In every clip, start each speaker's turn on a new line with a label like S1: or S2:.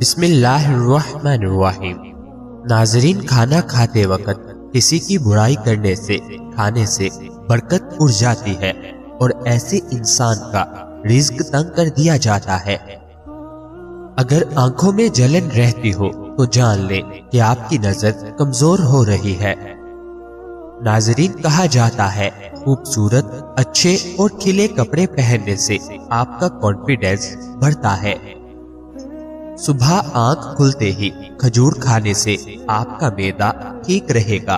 S1: بسم اللہ الرحمن الرحیم۔ ناظرین، کھانا کھاتے وقت کسی کی برائی کرنے سے کھانے سے برکت اڑ جاتی ہے اور ایسے انسان کا رزق تنگ کر دیا جاتا ہے۔ اگر آنکھوں میں جلن رہتی ہو تو جان لیں کہ آپ کی نظر کمزور ہو رہی ہے۔ ناظرین، کہا جاتا ہے خوبصورت، اچھے اور کھلے کپڑے پہننے سے آپ کا کانفیڈنس بڑھتا ہے۔ صبح آنکھ کھلتے ہی کھجور کھانے سے آپ کا معدہ ٹھیک رہے گا۔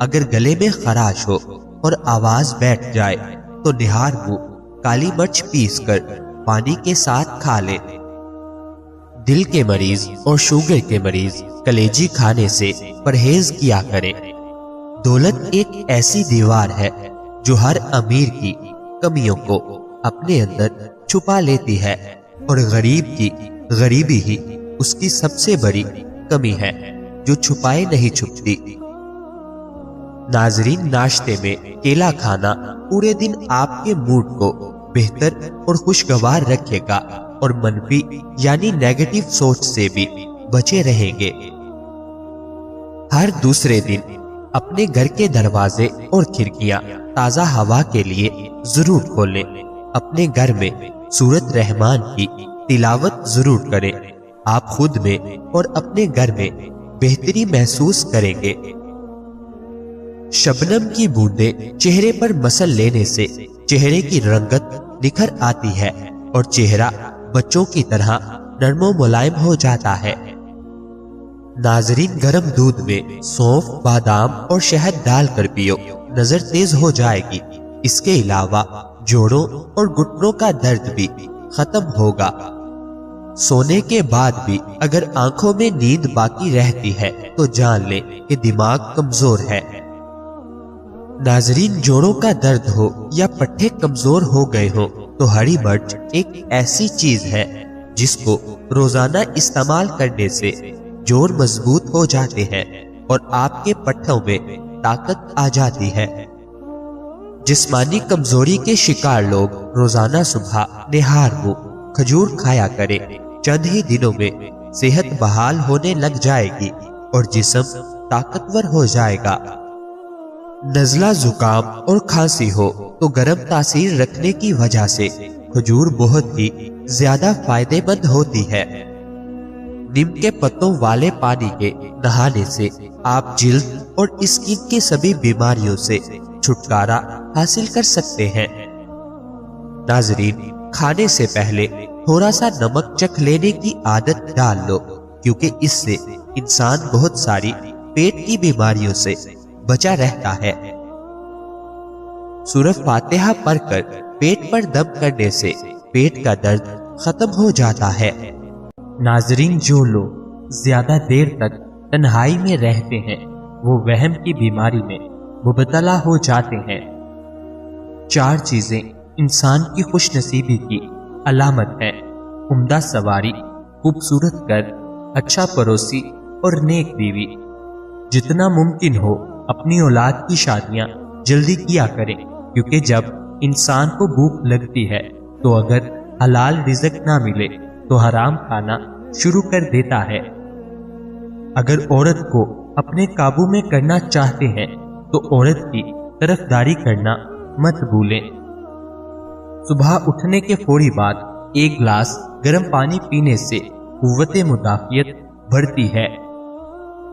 S1: اگر گلے میں خراش ہو اور آواز بیٹھ جائے تو نہار منہ کالی مرچ پیس کر پانی کے ساتھ کھا لیں۔ دل کے مریض اور شوگر کے مریض کلیجی کھانے سے پرہیز کیا کریں۔ دولت ایک ایسی دیوار ہے جو ہر امیر کی کمیوں کو اپنے اندر چھپا لیتی ہے، اور غریب کی غریبی ہی اس کی سب سے بڑی کمی ہے جو چھپائے نہیں چھپتی۔ ناظرین، ناشتے میں کیلا کھانا پورے دن آپ کے موڈ کو بہتر اور خوشگوار رکھے گا اور منفی یعنی نیگیٹو سوچ سے بھی بچے رہیں گے۔ ہر دوسرے دن اپنے گھر کے دروازے اور کھڑکیاں تازہ ہوا کے لیے ضرور کھولیں۔ اپنے گھر میں سورۃ رحمان کی تلاوت ضرور کریں۔ آپ خود میں اور اپنے گھر میں بہتری محسوس کریں گے۔ شبنم کی بوندیں چہرے پر مسل لینے سے چہرے کی رنگت نکھر آتی ہے اور چہرہ بچوں کی طرح نرم و ملائم ہو جاتا ہے۔ ناظرین، گرم دودھ میں سونف، بادام اور شہد ڈال کر پیو، نظر تیز ہو جائے گی۔ اس کے علاوہ جوڑوں اور گھٹنوں کا درد بھی ختم ہوگا۔ سونے کے بعد بھی اگر آنکھوں میں نیند باقی رہتی ہے تو جان لیں کہ دماغ کمزور ہے۔ ناظرین، جوڑوں کا درد ہو یا پٹھے کمزور ہو گئے ہوں تو ہری مرچ ایک ایسی چیز ہے جس کو روزانہ استعمال کرنے سے جوڑ مضبوط ہو جاتے ہیں اور آپ کے پٹھوں میں طاقت آ جاتی ہے۔ جسمانی کمزوری کے شکار لوگ روزانہ صبح نہار منہ کھجور کھایا کریں۔ چند ہی دنوں میں صحت بحال ہونے لگ جائے گی اور جسم طاقتور ہو جائے گا۔ نزلہ، زکام اور کھانسی ہو تو گرم تاثیر رکھنے کی وجہ سے کھجور بہت ہی زیادہ فائدہ مند ہوتی ہے۔ نیم کے پتوں والے پانی کے نہانے سے آپ جلد اور اسکن کی سبھی بیماریوں سے چھٹکارا حاصل کر سکتے ہیں۔ ناظرین، کھانے سے پہلے تھوڑا سا نمک چکھ لینے کی عادت ڈال لو، کیونکہ اس سے انسان بہت ساری پیٹ کی بیماریوں سے بچا رہتا ہے۔ سورہ فاتحہ پڑھ کر پیٹ پر دم کرنے سے پیٹ کا درد ختم ہو جاتا ہے۔ ناظرین، جو لوگ زیادہ دیر تک تنہائی میں رہتے ہیں وہ وہم کی بیماری میں مبتلا ہو جاتے ہیں۔ 4 چیزیں انسان کی خوش نصیبی کی علامت ہیں: عمدہ سواری، خوبصورت گھر، اچھا پڑوسی اور نیک بیوی۔ جتنا ممکن ہو اپنی اولاد کی شادیاں جلدی کیا کریں، کیونکہ جب انسان کو بھوک لگتی ہے تو اگر حلال رزق نہ ملے تو حرام کھانا شروع کر دیتا ہے۔ اگر عورت کو اپنے قابو میں کرنا چاہتے ہیں تو عورت کی طرفداری کرنا مت بھولیں۔ صبح اٹھنے کے فوری بعد 1 گلاس گرم پانی پینے سے قوت مدافعت بڑھتی ہے۔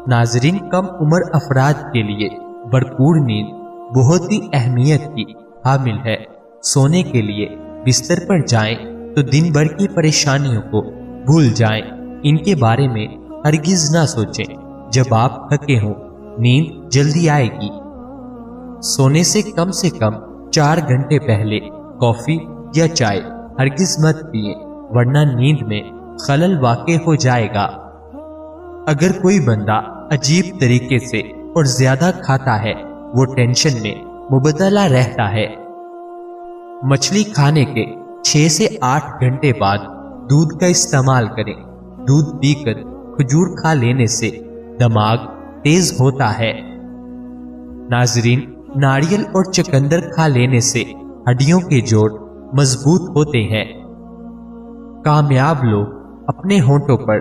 S1: ناظرین، کم عمر افراد کے لیے بھرپور نیند بہت ہی اہمیت کی حامل ہے۔ سونے کے لیے بستر پر جائیں تو دن بھر کی پریشانیوں کو بھول جائیں، ان کے بارے میں ہرگز نہ سوچیں۔ جب آپ تھکے ہوں نیند جلدی آئے گی۔ سونے سے کم 4 گھنٹے پہلے کافی یا چائے ہرگز مت پیئیں، ورنہ نیند میں خلل واقع ہو جائے گا۔ اگر کوئی بندہ عجیب طریقے سے اور زیادہ کھاتا ہے وہ ٹینشن میں مبتلا رہتا ہے۔ مچھلی کھانے کے 6 سے 8 گھنٹے بعد دودھ کا استعمال کریں۔ دودھ پی کر کھجور کھا لینے سے دماغ تیز ہوتا ہے۔ ناظرین، ناریل اور چقندر کھا لینے سے ہڈیوں کے جوڑ مضبوط ہوتے ہیں۔ کامیاب لوگ اپنے ہونٹوں پر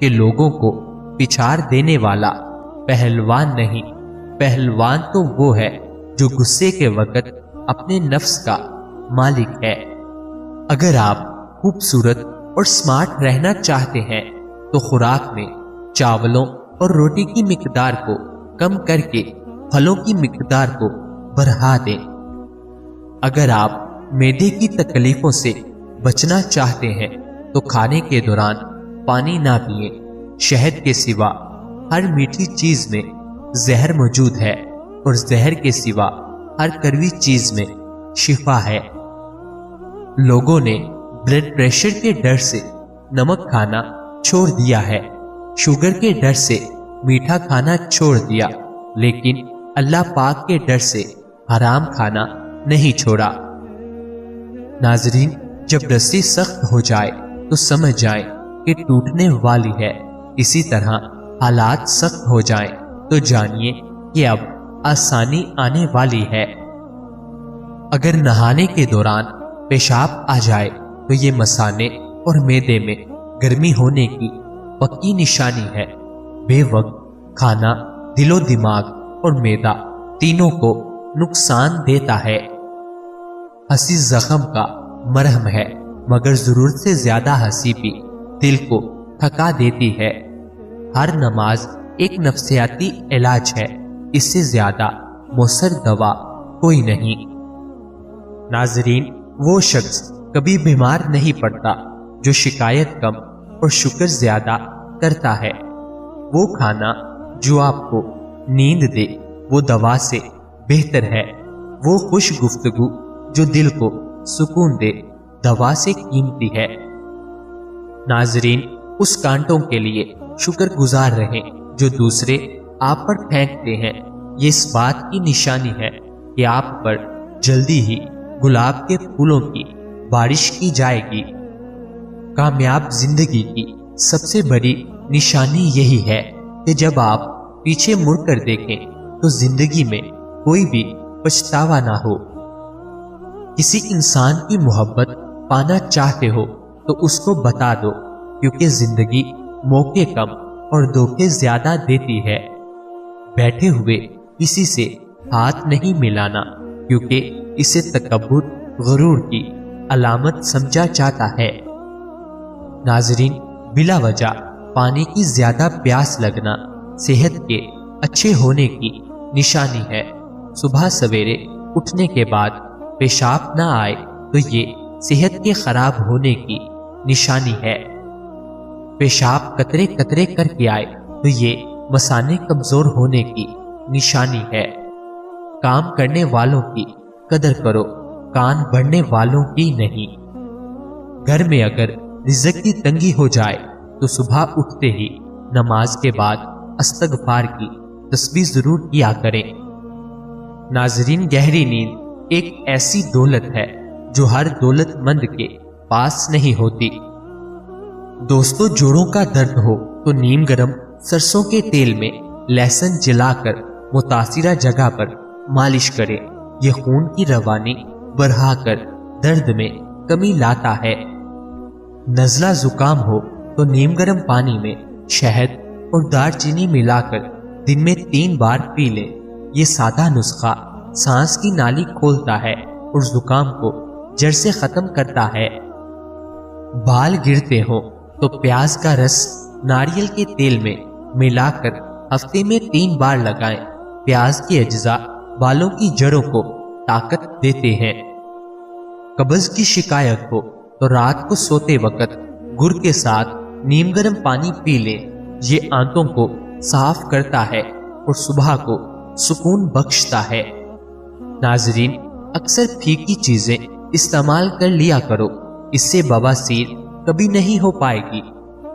S1: کہ لوگوں کو پچھاڑ دینے والا پہلوان نہیں، پہلوان تو وہ ہے جو غصے کے وقت اپنے نفس کا مالک ہے۔ اگر آپ خوبصورت اور سمارٹ رہنا چاہتے ہیں تو خوراک میں چاولوں اور روٹی کی مقدار کو کم کر کے پھلوں کی مقدار کو بڑھا دیں۔ اگر آپ معدے کی تکلیفوں سے بچنا چاہتے ہیں تو کھانے کے دوران پانی نہ پئیں۔ شہد کے سوا ہر میٹھی چیز میں زہر موجود ہے اور زہر کے سوا ہر کڑوی چیز میں شفا ہے۔ لوگوں نے بلڈ پریشر کے ڈر سے نمک کھانا چھوڑ دیا ہے، شوگر کے ڈر سے میٹھا کھانا چھوڑ دیا، لیکن اللہ پاک کے ڈر سے حرام کھانا نہیں چھوڑا۔ ناظرین، جب رسی سخت ہو جائے تو سمجھ جائیں کہ ٹوٹنے والی ہے، اسی طرح حالات سخت ہو جائیں تو جانیے کہ اب آسانی آنے والی ہے۔ اگر نہانے کے دوران پیشاب آ جائے تو یہ مثانے اور معدے میں گرمی ہونے کی پکی نشانی ہے۔ بے وقت کھانا دل و دماغ اور معدہ تینوں کو نقصان دیتا ہے۔ ہنسی زخم کا مرہم ہے، مگر ضرورت سے زیادہ ہنسی بھی دل کو تھکا دیتی ہے۔ ہر نماز ایک نفسیاتی علاج ہے، اس سے زیادہ مؤثر دوا کوئی نہیں۔ ناظرین، وہ شخص کبھی بیمار نہیں پڑتا جو شکایت کم اور شکر زیادہ کرتا ہے۔ وہ کھانا جو آپ کو نیند دے وہ دوا سے بہتر ہے۔ وہ خوش گفتگو جو دل کو سکون دے دوا سے قیمتی ہے۔ ناظرین، اس کانٹوں کے لیے شکر گزار رہیں جو دوسرے آپ پر پھینکتے ہیں، یہ اس بات کی نشانی ہے کہ آپ پر جلدی ہی گلاب کے پھولوں کی بارش کی جائے گی۔ کامیاب زندگی کی سب سے بڑی نشانی یہی ہے کہ جب آپ پیچھے مڑ کر دیکھیں تو زندگی میں کوئی بھی پچھتاوا نہ ہو۔ کسی انسان کی محبت پانا چاہتے ہو تو اس کو بتا دو، کیونکہ زندگی موقع کم اور دھوکے زیادہ دیتی ہے۔ بیٹھے ہوئے کسی سے ہاتھ نہیں ملانا، کیونکہ اسے تکبر غرور کی علامت سمجھا جاتا ہے۔ ناظرین، بلا وجہ پانی کی زیادہ پیاس لگنا صحت کے اچھے ہونے کی نشانی ہے۔ صبح سویرے اٹھنے کے بعد پیشاب نہ آئے تو یہ صحت کے خراب ہونے کی نشانی ہے۔ پیشاب قطرے قطرے کر کے آئے تو یہ مثانے کمزور ہونے کی نشانی ہے۔ کام کرنے والوں کی قدر کرو، کان بھرنے والوں کی نہیں۔ گھر میں اگر رزق کی تنگی ہو جائے تو صبح اٹھتے ہی نماز کے بعد استغفار کی تسبیح ضرور کیا کریں۔ ناظرین، گہری نیند ایک ایسی دولت ہے جو ہر دولت مند کے پاس نہیں ہوتی۔ دوستو، جوڑوں کا درد ہو تو نیم گرم سرسوں کے تیل میں لہسن جلا کر متاثرہ جگہ پر مالش کریں۔ یہ خون کی روانی بڑھا کر درد میں کمی لاتا ہے۔ نزلہ زکام ہو تو نیم گرم پانی میں شہد اور دار چینی ملا کر دن میں 3 بار پی لیں۔ یہ سادہ نسخہ سانس کی نالی کھولتا ہے اور زکام کو جڑ سے ختم کرتا ہے۔ بال گرتے ہوں تو پیاز کا رس ناریل کے تیل میں ملا کر ہفتے میں 3 بار لگائیں۔ پیاز کے اجزاء بالوں کی جڑوں کو طاقت دیتے ہیں۔ قبض کی شکایت ہو تو رات کو سوتے وقت گڑ کے ساتھ نیم گرم پانی پی لیں۔ یہ آنتوں کو صاف کرتا ہے اور صبح کو سکون بخشتا ہے۔ ناظرین، اکثر پھیکی چیزیں استعمال کر لیا کرو، اس سے بواسیر کبھی نہیں ہو پائے گی۔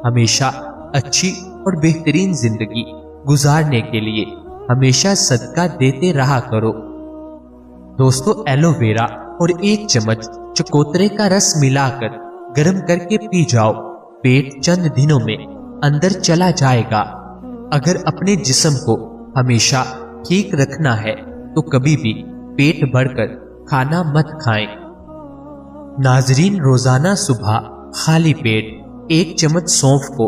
S1: ہمیشہ اچھی اور بہترین زندگی گزارنے کے لیے ہمیشہ صدقہ دیتے رہا کرو۔ دوستو، ایلو ویرا اور 1 چمچ چکوترے کا رس ملا کر گرم کر کے پی جاؤ، پیٹ چند دنوں میں اندر چلا جائے گا۔ اگر اپنے جسم کو ہمیشہ ٹھیک رکھنا ہے تو کبھی بھی پیٹ بھر کر کھانا مت کھائیں۔ ناظرین، روزانہ صبح خالی پیٹ 1 چمچ سونف کو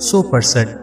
S1: 100%